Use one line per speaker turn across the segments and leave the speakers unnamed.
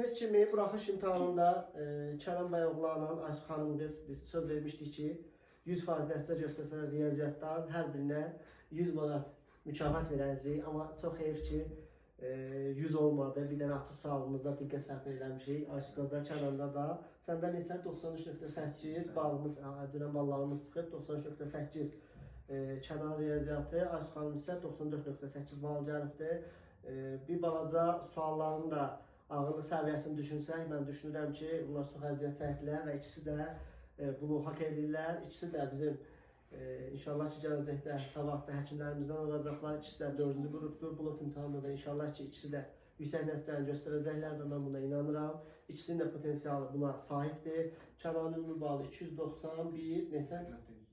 Dediyimiz kimi buraxış imtahanında Kənan bəy oğlanla Aysu xanım biz söz vermişdik ki 100% nəticə göstərsələr riyaziyyatdan hər birinə 100 manat mükafat verəcəyik. Amma çox heyf ki 100 olmadı. Bir dənə açıq sualımızda diqqət sərf eləmişik. Aysu'da da, Kənanda da. Səndə neçə? 93.8 balımız, dünən ballarımız çıxıb 93.8 Kənan riyaziyyatı, Aysu xanım isə 94.8 bal gəlibdir. Bir balaca sualların da ağırlıq səviyyəsini düşünsək, mən düşünürəm ki, bunlar çox əziyyət çəkdilər və ikisi də bunu hak edirlər. İkisi də bizim inşallah ki, gələcəkdə, sabahda həkimlərimizdən olacaqlar. İkisi də 4-cü qrupdur. Blok imtahanında da inşallah ki, ikisi də yüksək nəticəni göstərəcəklər və mən buna inanıram. İkisinin də potensialı buna sahibdir. Kənanın ümumi balı 291, neçə?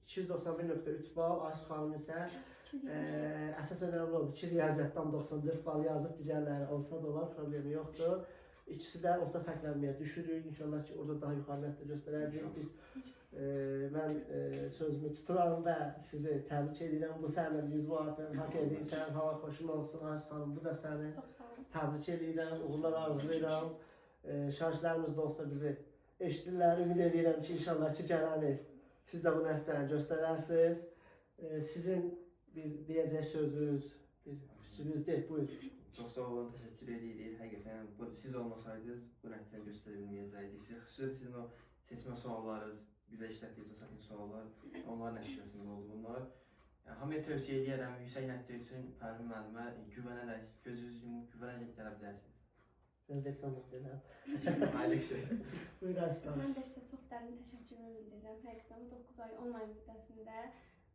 291.3 bal, Aysu xanım isə əsas önəmli oldu ki, riyaziyyatdan 94 bal yazıb, digərləri olsa da olar, problemi yoxdur. İkisi də olsa fərqlənməyə düşürük. İnşallah ki, orada daha yuxarı nəticə göstərəcəyik. Mən sözümü tuturam və sizi təbrik edirəm. Bu sənin 100 manatın hak edirsən, hava xoşun olsun Aysu xanım. Bu da səni təbrik edirəm, uğurlar arzulayıram. Şarjlarımız dostlar bizi eşidirlər. Ümid edirəm ki, inşallah ki, gələn il siz də bu nəticəni göstərərsiniz. Sizin bir deyəcək sözünüz, bir fikriniz deyil, buyurun.
Çox sağ olun, təşəkkür edirik. Həqiqətən siz olmasaydınız bu nəticəni göstərə bilməyəcəkdik. Xüsusilə sizin o seçmə suallarınız, bizə işlətdiyiniz o çətin suallar, onların nəticəsində oldu bunlar. Yəni, hamıya tövsiyə edirəm, yüksək nəticə üçün Pərvin müəllimə güvənərək, gözünüzü yumub güvənərək gələ bilərsiniz.
Göz reklamı deyirəm.
Buyurun
Aslan.
Mən də sizə çox dərin təşəkkürümü bildirirəm. Həqiqətən 9 ay onlayn müddətində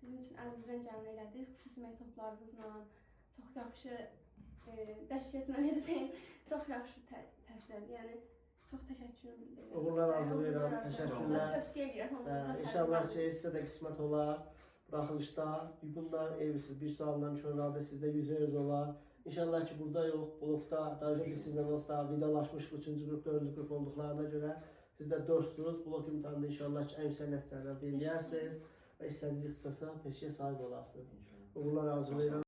bizim üçün əlimizdən gələni elədiniz. Xüsusi məktublarınızla çox yaxşı dəhşət mən edəyim, çox yaxşı təsvir. Yəni çox təşəkkürümü bildirirəm.
Uğurlar arzulayıram, təşəkkürlər.
Tövsiyə edirəm.
İnşallah ki, sizə də qismət olar. Buraxılışda bunlar evsiz bir sualdan körlərdə sizdə %100 olar. İnşallah ki, burada yox, blokda, daha önce biz sizlə dostlar vidalaşmış 3-cü qrup, 4-cü qrup olduqlarına görə sizdə 4-sünüz. Blok imtahanında inşallah ki, ən yüksək nəticələr deyiləyərsiniz və istədiyiniz ixtisasa peşəyə sahib olarsınız. Uğurlar arzulayıram.